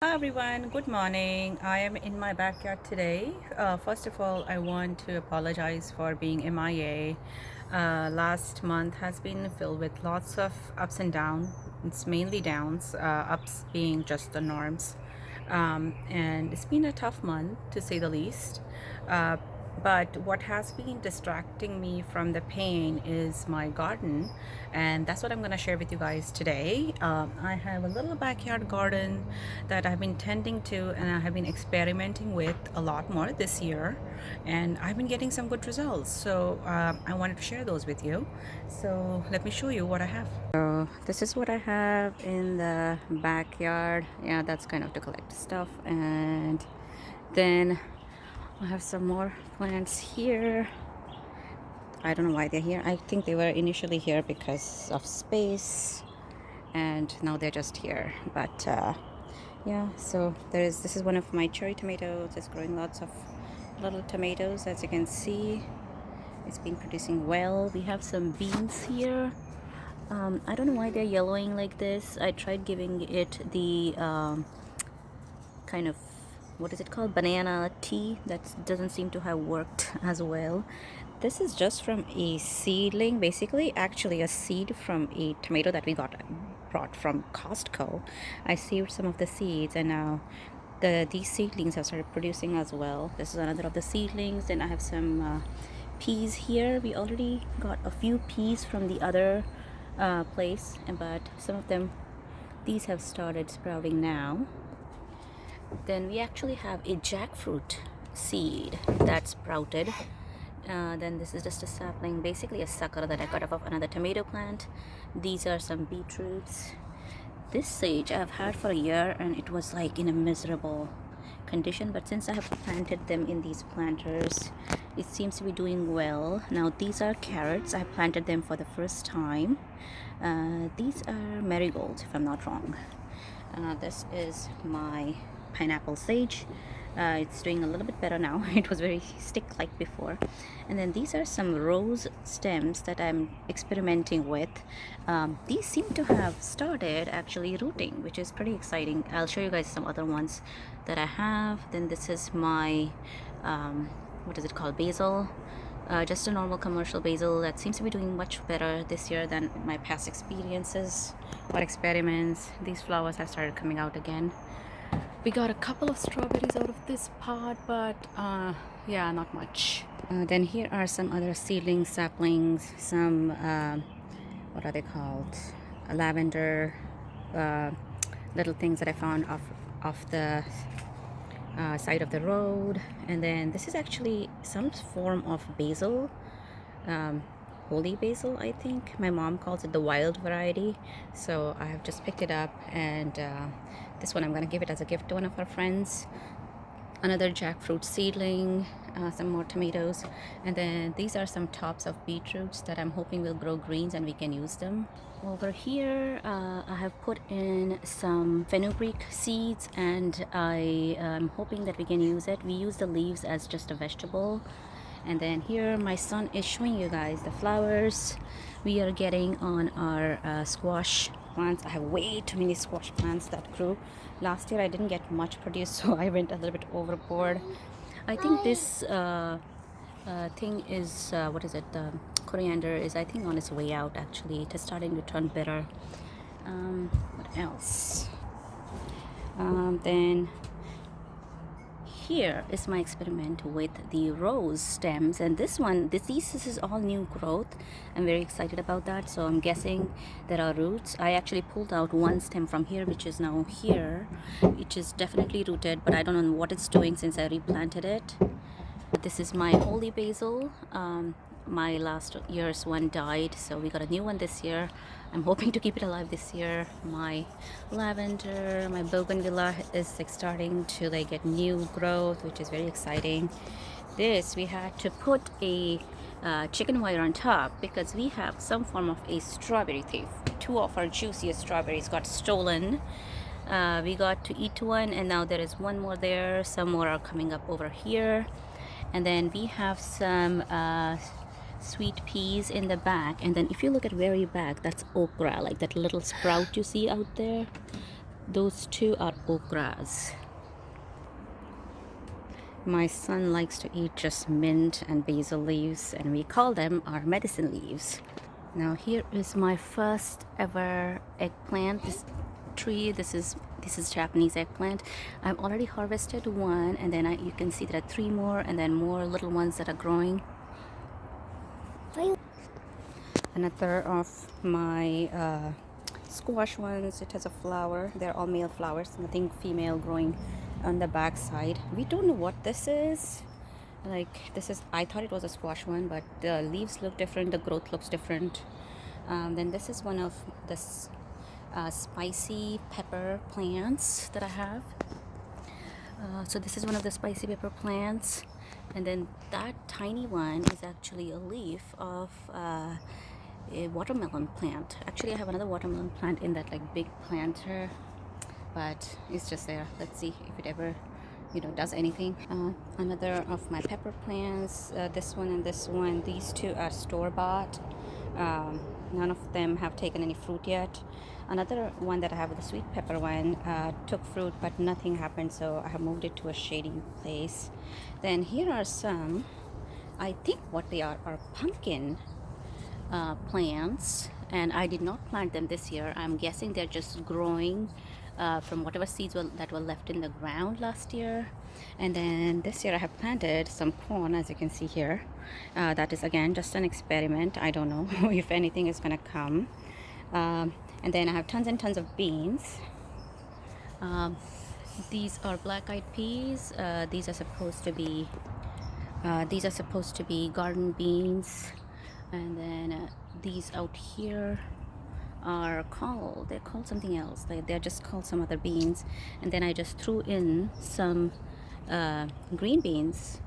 Hi everyone, good morning. I am in my backyard today. First of all, I want to apologize for being MIA. Last month has been filled with lots of ups and downs. It's mainly downs, ups being just the norms. And it's been a tough month to say the least. Uh, but what has been distracting me from the pain is my garden, and that's what I'm going to share with you guys today. I have a little backyard garden that I've been tending to and I have been experimenting with a lot more this year, and I've been getting some good results. So I wanted to share those with you. So let me show you what I have. So this is what I have in the backyard. Yeah, that's kind of to collect stuff, and then I have some more plants here. I don't know why they're here. I think they were initially here because of space, and now they're just here. But yeah, so this is one of my cherry tomatoes. It's growing lots of little tomatoes, as you can see. It's been producing well. We have some beans here. I don't know why they're yellowing like this. I tried giving it the kind of, what is it called, banana tea. That doesn't seem to have worked as well. This is just from a seedling, basically, actually a seed from a tomato that we brought from Costco. I saved some of the seeds, and now these seedlings have started producing as well. This is another of the seedlings. Then I have some peas here. We already got a few peas from the other place, but some of them, these have started sprouting now. Then we actually have a jackfruit seed that sprouted. Then this is just a sapling, basically a sucker that I got off of another tomato plant. These are some beetroots. This sage I've had for a year and it was like in a miserable condition, but since I have planted them in these planters, it seems to be doing well. Now these are carrots. I planted them for the first time. These are marigolds, if I'm not wrong. This is my pineapple sage. It's doing a little bit better now. It was very stick-like before. And then these are some rose stems that I'm experimenting with. These seem to have started actually rooting, which is pretty exciting. I'll show you guys some other ones that I have. Then this is my what is it called, basil. Just a normal commercial basil that seems to be doing much better this year than my past experiences or experiments. These flowers have started coming out again. We got a couple of strawberries out of this pot, but yeah, not much. Then here are some other seedling saplings, some what are they called, lavender little things that I found off the side of the road. And then this is actually some form of basil, holy basil, I think. My mom calls it the wild variety, so I have just picked it up, and this one I'm going to give it as a gift to one of our friends. Another jackfruit seedling, some more tomatoes, and then these are some tops of beetroots that I'm hoping will grow greens and we can use them. Over here I have put in some fenugreek seeds, and I am hoping that we can use it. We use the leaves as just a vegetable. And then here my son is showing you guys the flowers we are getting on our squash plants. I have way too many squash plants that grew. Last year I didn't get much produce, so I went a little bit overboard. I think this thing is, what is it, the coriander is, I think, on its way out actually. It is starting to turn bitter. What else? Then here is my experiment with the rose stems, and this is all new growth. I'm very excited about that, so I'm guessing there are roots. I actually pulled out one stem from here, which is now here, which is definitely rooted, but I don't know what it's doing since I replanted it. This is my holy basil. My last year's one died, so we got a new one this year. I'm hoping to keep it alive this year. My lavender, my bougainvillea is like starting to like get new growth, which is very exciting. This we had to put a chicken wire on top because we have some form of a strawberry thief. Two of our juiciest strawberries got stolen. We got to eat one, and now there is one more there. Some more are coming up over here. And then we have some sweet peas in the back. And then if you look at very back, that's okra, like that little sprout you see out there. Those two are okras. My son likes to eat just mint and basil leaves, and we call them our medicine leaves. Now here is my first ever eggplant. This tree, this is Japanese eggplant. I've already harvested one, and then you can see there are 3 more, and then more little ones that are growing. Another of my squash ones, it has a flower. They're all male flowers, nothing female growing on the back side. We don't know what this is. Like, this is, I thought it was a squash one, but the leaves look different, the growth looks different. Then this is one of the spicy pepper plants that I have. So this is one of the spicy pepper plants, and then that tiny one is actually a leaf of a watermelon plant. Actually, I have another watermelon plant in that like big planter, but it's just there. Let's see if it ever, you know, does anything. Another of my pepper plants, this one and this one, these two are store-bought. None of them have taken any fruit yet. Another one that I have, the sweet pepper one, took fruit, but nothing happened, so I have moved it to a shady place. Then here are some, I think what they are pumpkin plants, and I did not plant them this year. I'm guessing they're just growing from whatever seeds that were left in the ground last year. And then this year I have planted some corn, as you can see here. That is again just an experiment. I don't know if anything is gonna come. And then I have tons and tons of beans. These are black-eyed peas. These are supposed to be garden beans. And then these out here are they're called something else. They're just called some other beans. And then I just threw in some green beans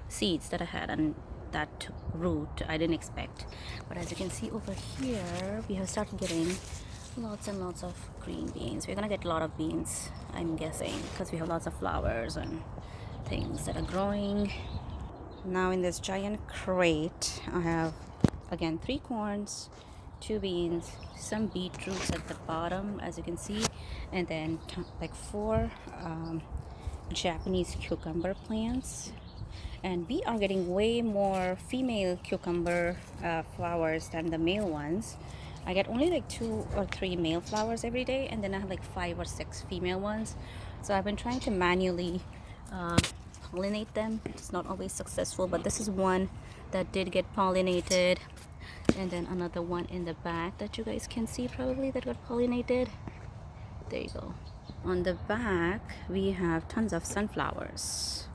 seeds that I had, and that took root. I didn't expect, but as you can see over here, we have started getting lots and lots of green beans. We're gonna get a lot of beans, I'm guessing, because we have lots of flowers and things that are growing. Now in this giant crate, I have again 3 corns, 2 beans, some beetroots at the bottom, as you can see, and then like 4 Japanese cucumber plants. And we are getting way more female cucumber flowers than the male ones. I get only like 2 or 3 male flowers every day, and then I have like 5 or 6 female ones. So I've been trying to manually pollinate them. It's not always successful, but this is one that did get pollinated. And then another one in the back that you guys can see probably that got pollinated. There you go. On the back we have tons of sunflowers.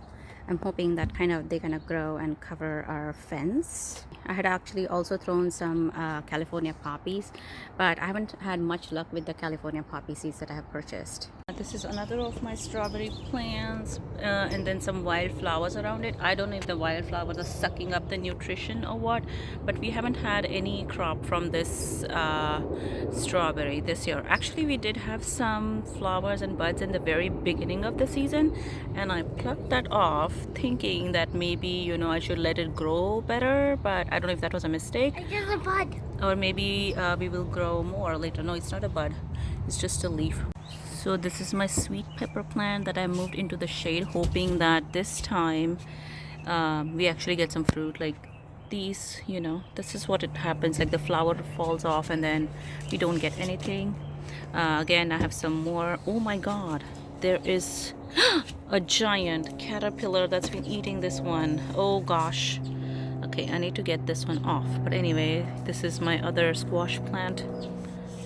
I'm hoping that they're gonna grow and cover our fence. I had actually also thrown some California poppies, but I haven't had much luck with the California poppy seeds that I have purchased. This is another of my strawberry plants, and then some wildflowers around it. I don't know if the wildflowers are sucking up the nutrition or what, but we haven't had any crop from this strawberry this year. Actually, we did have some flowers and buds in the very beginning of the season, and I plucked that off thinking that maybe, you know, I should let it grow better, but I don't know if that was a mistake. It's just a bud. Or maybe we will grow more later. No, it's not a bud, it's just a leaf. So this is my sweet pepper plant that I moved into the shade, hoping that this time we actually get some fruit. Like these, you know, this is what it happens, like the flower falls off and then we don't get anything. Again, I have some more. Oh my god, there is a giant caterpillar that's been eating this one. Oh gosh. Okay, I need to get this one off. But anyway, this is my other squash plant.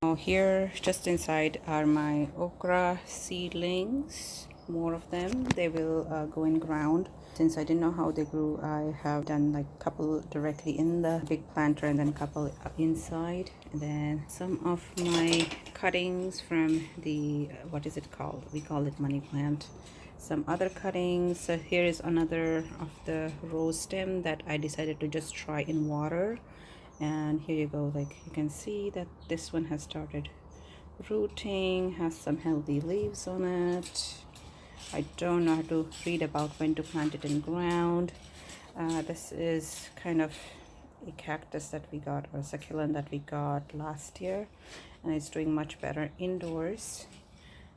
Now here, just inside, are my okra seedlings. More of them. They will go in ground. Since I didn't know how they grew, I have done like a couple directly in the big planter and then a couple inside. And then some of my cuttings from the, what is it called? We call it money plant. Some other cuttings. So here is another of the rose stem that I decided to just try in water. And here you go, like you can see that this one has started rooting, has some healthy leaves on it. I don't know how to read about when to plant it in ground. This is kind of a cactus that we got, or a succulent that we got last year, and it's doing much better indoors.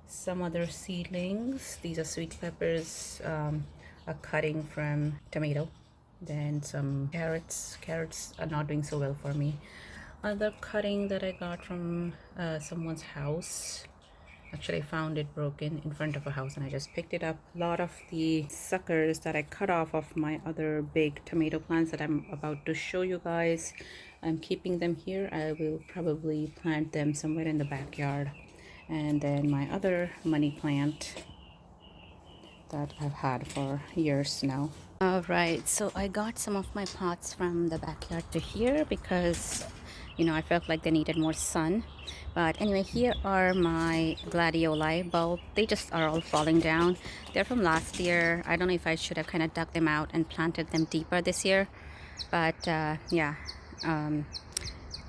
some other seedlings. These are sweet peppers, a cutting from tomato. Then some carrots. Carrots are not doing so well for me. Other cutting that I got from someone's house. Actually, I found it broken in front of a house and I just picked it up. A lot of the suckers that I cut off of my other big tomato plants that I'm about to show you guys, I'm keeping them here. I will probably plant them somewhere in the backyard. And then my other money plant that I've had for years now. Alright, so I got some of my pots from the backyard to here because, you know, I felt like they needed more sun. But anyway, here are my gladioli bulb. They just are all falling down. They're from last year. I don't know if I should have kind of dug them out and planted them deeper this year. But yeah,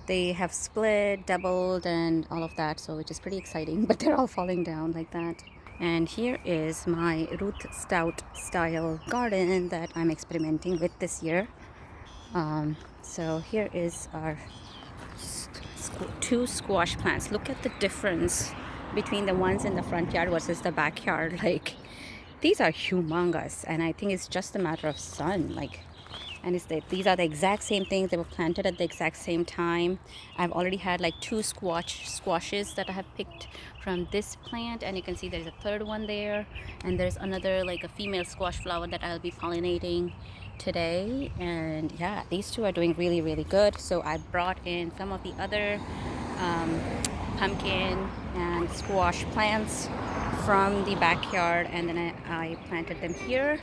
they have split, doubled, and all of that. So which is pretty exciting. But they're all falling down like that. And here is my Ruth Stout style garden that I'm experimenting with this year. So here is our two squash plants. Look at the difference between the ones in the front yard versus the backyard. Like, these are humongous, and I think it's just a matter of sun. Like, and these are the exact same things. They were planted at the exact same time. I've already had like two squashes that I have picked from this plant, and you can see there's a third one there, and there's another like a female squash flower that I'll be pollinating today. And yeah, these two are doing really, really good. So I brought in some of the other pumpkin and squash plants from the backyard, and then I planted them here.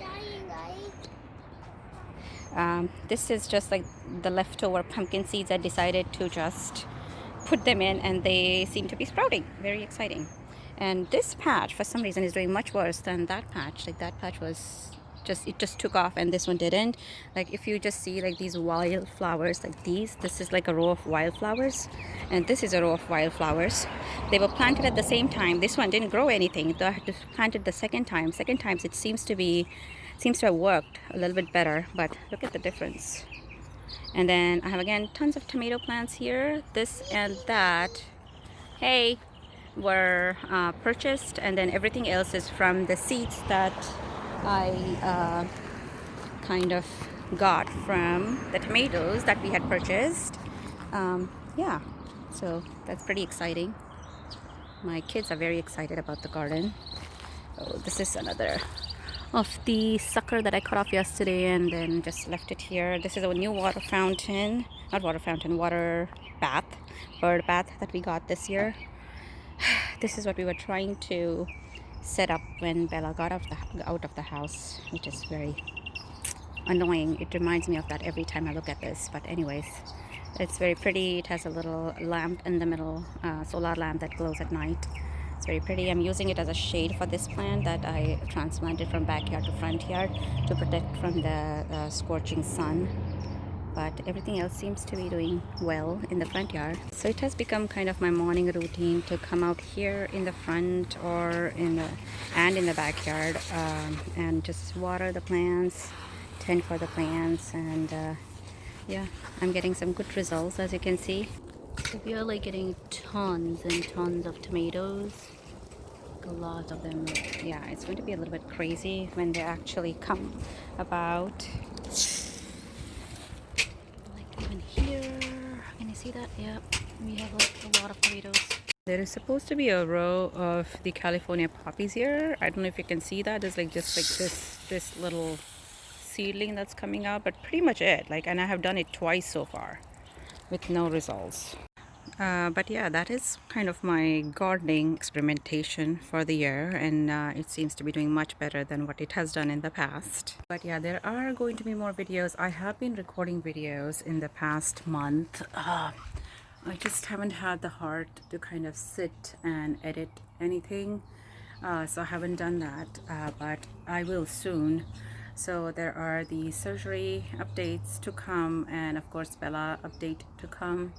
This is just like the leftover pumpkin seeds. I decided to just put them in, and they seem to be sprouting. Very exciting. And this patch for some reason is doing much worse than that patch. Like, that patch was just, it just took off, and this one didn't. Like, if you just see like these wildflowers like these, this is like a row of wildflowers, and this is a row of wildflowers. They were planted at the same time. This one didn't grow anything. They had planted the second time. Second times it seems to have worked a little bit better, but look at the difference. And then I have again tons of tomato plants here. This and that, hey, were purchased, and then everything else is from the seeds that I kind of got from the tomatoes that we had purchased. Yeah, so that's pretty exciting. My kids are very excited about the garden. Oh, this is another of the sucker that I cut off yesterday and then just left it here. This is a new water fountain, not water fountain, water bath, bird bath that we got this year. This is what we were trying to set up when Bella got out of the house, which is very annoying. It reminds me of that every time I look at this. But anyways, it's very pretty. It has a little lamp in the middle, solar lamp that glows at night. It's very pretty. I'm using it as a shade for this plant that I transplanted from backyard to front yard to protect from the scorching sun. But everything else seems to be doing well in the front yard. So it has become kind of my morning routine to come out here in the front or in the backyard and just water the plants, tend for the plants, and yeah, I'm getting some good results, as you can see. So we are like getting tons and tons of tomatoes, a lot of them. Yeah, it's going to be a little bit crazy when they actually come about. Like even here, can you see that? Yeah, we have like a lot of tomatoes. There is supposed to be a row of the California poppies here. I don't know if you can see that. There's like just like this little seedling that's coming out, but pretty much it. Like, and I have done it twice so far with no results. But yeah, that is kind of my gardening experimentation for the year, and it seems to be doing much better than what it has done in the past. But yeah, there are going to be more videos. I have been recording videos in the past month. I just haven't had the heart to kind of sit and edit anything, so I haven't done that, but I will soon. So there are the surgery updates to come, and of course Bella update to come.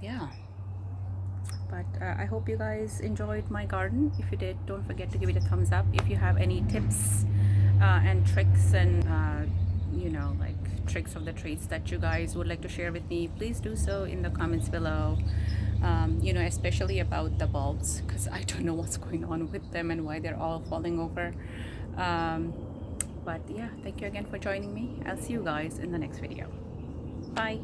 Yeah, but I hope you guys enjoyed my garden. If you did, don't forget to give it a thumbs up. If you have any tips and tricks and you know, like tricks of the trades that you guys would like to share with me, please do so in the comments below. you know, especially about the bulbs, because I don't know what's going on with them and why they're all falling over. But yeah, thank you again for joining me. I'll see you guys in the next video. Bye.